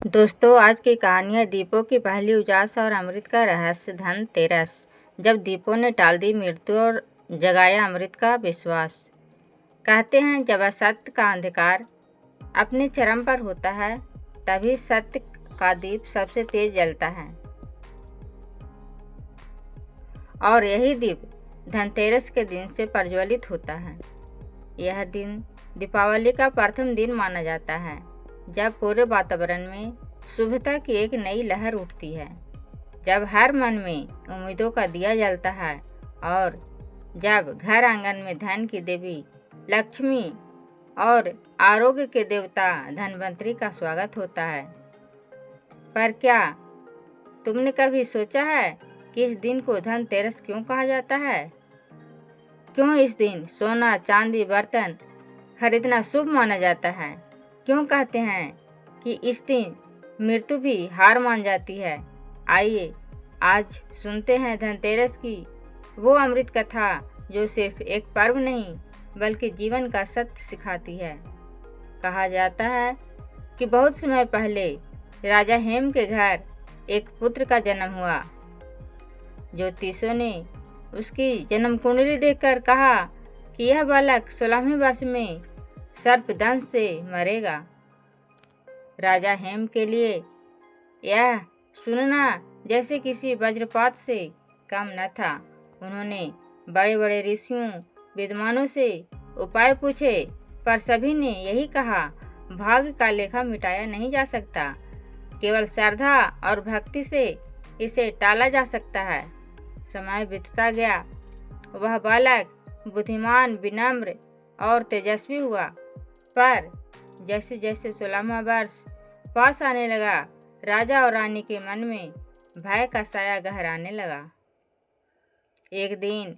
दोस्तों, आज की कहानी है दीपों की पहली उजास और अमृत का रहस्य। धनतेरस। जब दीपों ने टाल दी मृत्यु और जगाया अमृत का विश्वास। कहते हैं जब असत्य का अंधकार अपने चरम पर होता है तभी सत्य का दीप सबसे तेज जलता है। और यही दीप धनतेरस के दिन से प्रज्वलित होता है। यह दिन दीपावली का प्रथम दिन माना जाता है, जब पूरे वातावरण में शुभता की एक नई लहर उठती है, जब हर मन में उम्मीदों का दिया जलता है और जब घर आंगन में धन की देवी लक्ष्मी और आरोग्य के देवता धनवंतरी का स्वागत होता है। पर क्या तुमने कभी सोचा है कि इस दिन को धनतेरस क्यों कहा जाता है? क्यों इस दिन सोना, चांदी, बर्तन खरीदना शुभ माना जाता है? क्यों कहते हैं कि इस दिन मृत्यु भी हार मान जाती है? आइए आज सुनते हैं धनतेरस की वो अमृत कथा जो सिर्फ एक पर्व नहीं बल्कि जीवन का सत्य सिखाती है। कहा जाता है कि बहुत समय पहले राजा हेम के घर एक पुत्र का जन्म हुआ। ज्योतिषों ने उसकी जन्म कुंडली देखकर कहा कि यह बालक 16वें वर्ष में सर्पदंश से मरेगा। राजा हेम के लिए यह सुनना जैसे किसी वज्रपात से कम न था। उन्होंने बड़े बड़े ऋषियों, विद्वानों से उपाय पूछे, पर सभी ने यही कहा, भाग्य का लेखा मिटाया नहीं जा सकता, केवल श्रद्धा और भक्ति से इसे टाला जा सकता है। समय बीतता गया, वह बालक बुद्धिमान, विनम्र और तेजस्वी हुआ, पर जैसे जैसे 16वां वर्ष पास आने लगा, राजा और रानी के मन में भय का साया गहराने लगा। एक दिन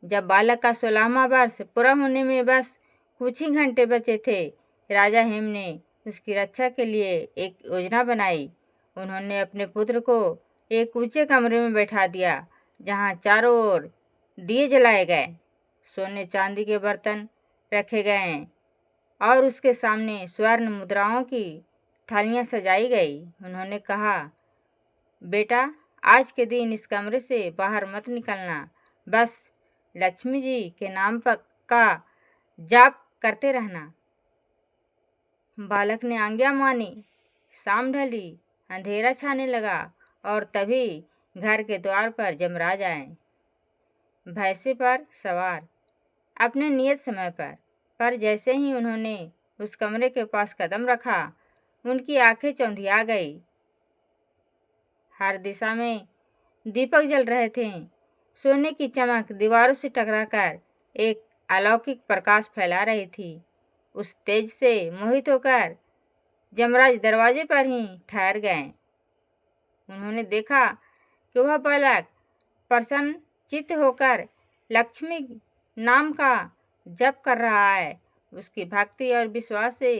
जब बालक का 16वां वर्ष पूरा होने में बस कुछ ही घंटे बचे थे, राजा हेम ने उसकी रक्षा के लिए एक योजना बनाई। उन्होंने अपने पुत्र को एक ऊंचे कमरे में बैठा दिया, जहां चारों ओर दिए जलाए गए, सोने चांदी के बर्तन रखे गए और उसके सामने स्वर्ण मुद्राओं की थालियां सजाई गई। उन्होंने कहा, बेटा, आज के दिन इस कमरे से बाहर मत निकलना, बस लक्ष्मी जी के नाम पर का जाप करते रहना। बालक ने आज्ञा मानी। शाम ढली, अंधेरा छाने लगा और तभी घर के द्वार पर जमराज आए, भैंसे पर सवार, अपने नियत समय पर जैसे ही उन्होंने उस कमरे के पास कदम रखा, उनकी आंखें चौंधिया गई। हर दिशा में दीपक जल रहे थे। सोने की चमक दीवारों से टकराकर एक अलौकिक प्रकाश फैला रही थी। उस तेज से मोहित होकर जमराज दरवाजे पर ही ठहर गए। उन्होंने देखा कि वह बालक प्रसन्न चित्त होकर लक्ष्मी नाम का जप कर रहा है। उसकी भक्ति और विश्वास से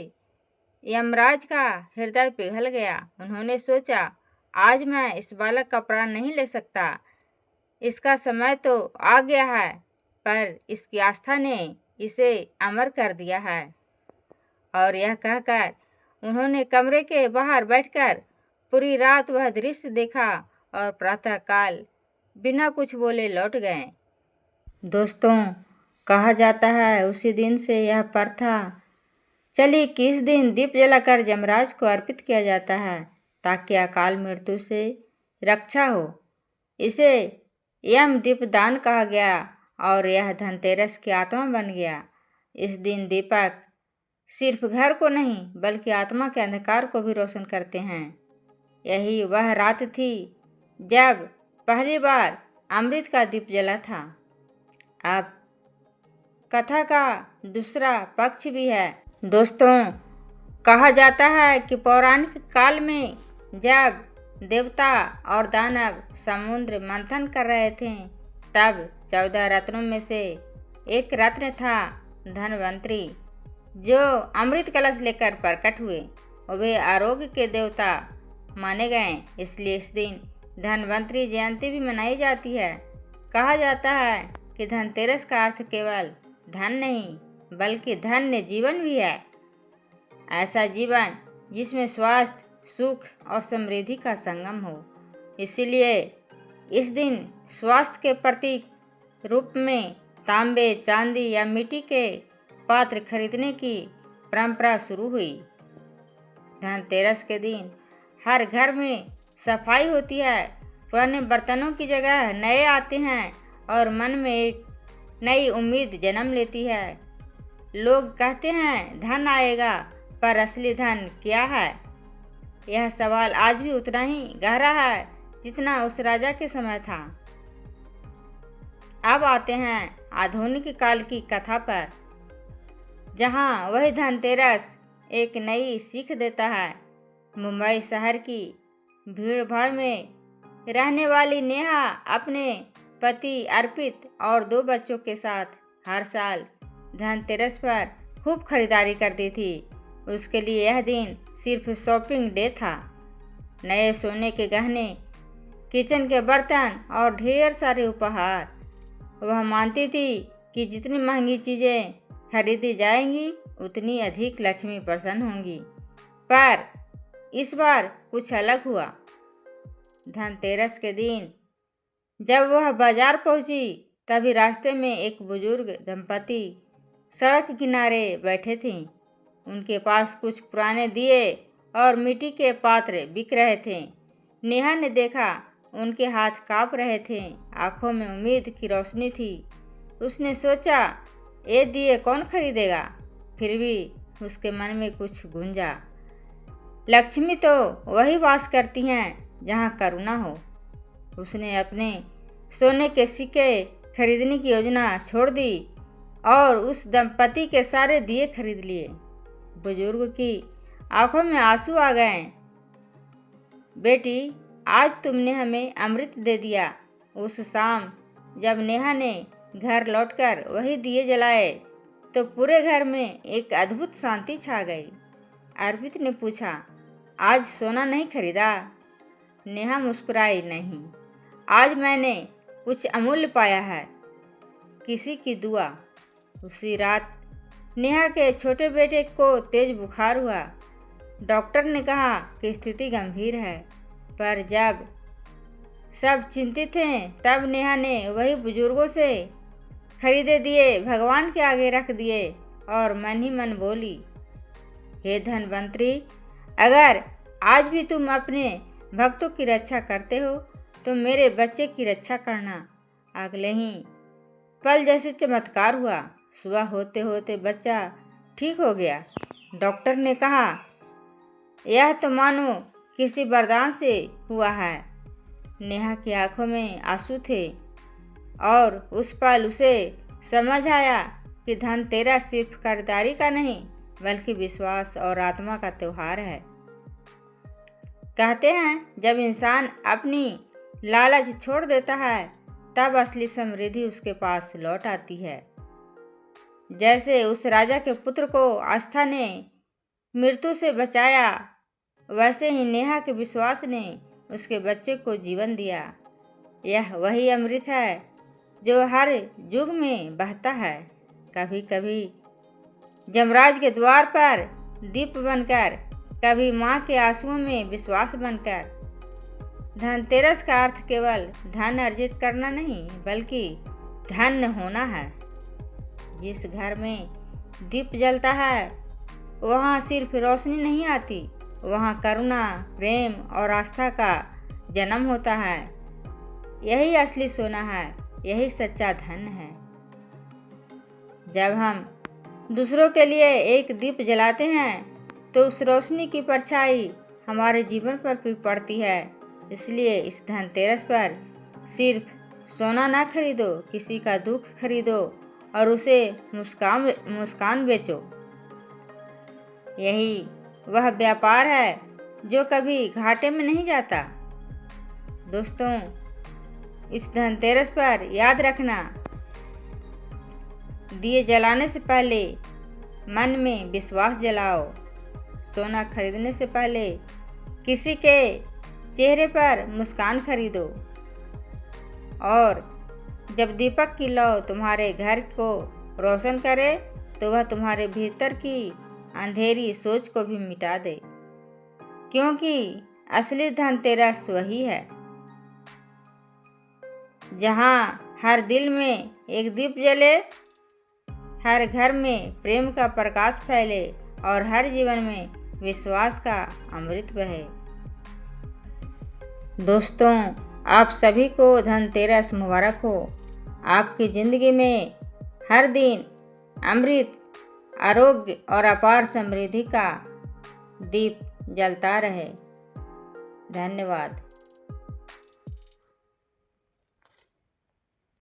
यमराज का हृदय पिघल गया। उन्होंने सोचा, आज मैं इस बालक का प्राण नहीं ले सकता, इसका समय तो आ गया है, पर इसकी आस्था ने इसे अमर कर दिया है। और यह कहकर उन्होंने कमरे के बाहर बैठकर पूरी रात वह दृश्य देखा और प्रातःकाल बिना कुछ बोले लौट गए। दोस्तों, कहा जाता है उसी दिन से यह प्रथा चली कि इस दिन दीप जलाकर यमराज को अर्पित किया जाता है, ताकि अकाल मृत्यु से रक्षा हो। इसे यम दीपदान कहा गया और यह धनतेरस की आत्मा बन गया। इस दिन दीपक सिर्फ घर को नहीं बल्कि आत्मा के अंधकार को भी रोशन करते हैं। यही वह रात थी जब पहली बार अमृत का दीप जला था। अब कथा का दूसरा पक्ष भी है। दोस्तों, कहा जाता है कि पौराणिक काल में जब देवता और दानव समुद्र मंथन कर रहे थे, तब 14 रत्नों में से एक रत्न था धनवंतरी, जो अमृत कलश लेकर प्रकट हुए। वे आरोग्य के देवता माने गए, इसलिए इस दिन धनवंतरी जयंती भी मनाई जाती है। कहा जाता है कि धनतेरस का अर्थ केवल धन नहीं बल्कि धन्य जीवन भी है। ऐसा जीवन जिसमें स्वास्थ्य, सुख और समृद्धि का संगम हो। इसलिए इस दिन स्वास्थ्य के प्रतीक रूप में तांबे, चांदी या मिट्टी के पात्र खरीदने की परंपरा शुरू हुई। धनतेरस के दिन हर घर में सफाई होती है, पुराने बर्तनों की जगह नए आते हैं और मन में एक नई उम्मीद जन्म लेती है। लोग कहते हैं धन आएगा, पर असली धन क्या है? यह सवाल आज भी उतना ही गहरा है जितना उस राजा के समय था। अब आते हैं आधुनिक काल की कथा पर, जहां वही धनतेरस एक नई सीख देता है। मुंबई शहर की भीड़ भाड़ में रहने वाली नेहा अपने पति अर्पित और 2 बच्चों के साथ हर साल धनतेरस पर खूब खरीदारी करती थी। उसके लिए यह दिन सिर्फ शॉपिंग डे था। नए सोने के गहने, किचन के बर्तन और ढेर सारे उपहार। वह मानती थी कि जितनी महंगी चीज़ें खरीदी जाएंगी उतनी अधिक लक्ष्मी प्रसन्न होंगी। पर इस बार कुछ अलग हुआ। धनतेरस के दिन जब वह बाजार पहुंची, तभी रास्ते में एक बुजुर्ग दंपति सड़क किनारे बैठे थे। उनके पास कुछ पुराने दिए और मिट्टी के पात्र बिक रहे थे। नेहा ने देखा, उनके हाथ कांप रहे थे, आंखों में उम्मीद की रोशनी थी। उसने सोचा, ये दिए कौन खरीदेगा? फिर भी उसके मन में कुछ गूंजा, लक्ष्मी तो वही वास करती हैं जहाँ करुणा हो। उसने अपने सोने के सिक्के खरीदने की योजना छोड़ दी और उस दंपति के सारे दिए खरीद लिए। बुजुर्ग की आंखों में आंसू आ गए। बेटी, आज तुमने हमें अमृत दे दिया। उस शाम जब नेहा ने घर लौटकर वही दिए जलाए तो पूरे घर में एक अद्भुत शांति छा गई। अर्पित ने पूछा, आज सोना नहीं खरीदा? नेहा मुस्कुराई, नहीं, आज मैंने कुछ अमूल्य पाया है, किसी की दुआ। उसी रात नेहा के छोटे बेटे को तेज बुखार हुआ। डॉक्टर ने कहा कि स्थिति गंभीर है, पर जब सब चिंतित थे तब नेहा ने वही बुजुर्गों से खरीदे दिए भगवान के आगे रख दिए और मन ही मन बोली, हे धनवंतरी, अगर आज भी तुम अपने भक्तों की रक्षा करते हो तो मेरे बच्चे की रक्षा करना। अगले ही पल जैसे चमत्कार हुआ। सुबह होते होते बच्चा ठीक हो गया। डॉक्टर ने कहा, यह तो मानो किसी वरदान से हुआ है। नेहा की आंखों में आंसू थे और उस पल उसे समझ आया कि धनतेरस सिर्फ खरीदारी का नहीं बल्कि विश्वास और आत्मा का त्योहार है। कहते हैं जब इंसान अपनी लालच छोड़ देता है तब असली समृद्धि उसके पास लौट आती है। जैसे उस राजा के पुत्र को आस्था ने मृत्यु से बचाया, वैसे ही नेहा के विश्वास ने उसके बच्चे को जीवन दिया। यह वही अमृत है जो हर युग में बहता है, कभी कभी यमराज के द्वार पर दीप बनकर, कभी माँ के आंसुओं में विश्वास बनकर। धनतेरस का अर्थ केवल धन अर्जित करना नहीं बल्कि धन्य होना है। जिस घर में दीप जलता है वहाँ सिर्फ रोशनी नहीं आती, वहाँ करुणा, प्रेम और आस्था का जन्म होता है। यही असली सोना है, यही सच्चा धन है। जब हम दूसरों के लिए एक दीप जलाते हैं तो उस रोशनी की परछाई हमारे जीवन पर भी पड़ती है। इसलिए इस धनतेरस पर सिर्फ सोना ना खरीदो, किसी का दुख खरीदो और उसे मुस्कान बेचो। यही वह व्यापार है जो कभी घाटे में नहीं जाता। दोस्तों, इस धनतेरस पर याद रखना, दिए जलाने से पहले मन में विश्वास जलाओ। सोना खरीदने से पहले किसी के चेहरे पर मुस्कान खरीदो। और जब दीपक की लौ तुम्हारे घर को रोशन करे तो वह तुम्हारे भीतर की अंधेरी सोच को भी मिटा दे। क्योंकि असली धनतेरस वही है जहाँ हर दिल में एक दीप जले, हर घर में प्रेम का प्रकाश फैले और हर जीवन में विश्वास का अमृत बहे। दोस्तों, आप सभी को धनतेरस मुबारक हो। आपकी ज़िंदगी में हर दिन अमृत, आरोग्य और अपार समृद्धि का दीप जलता रहे। धन्यवाद।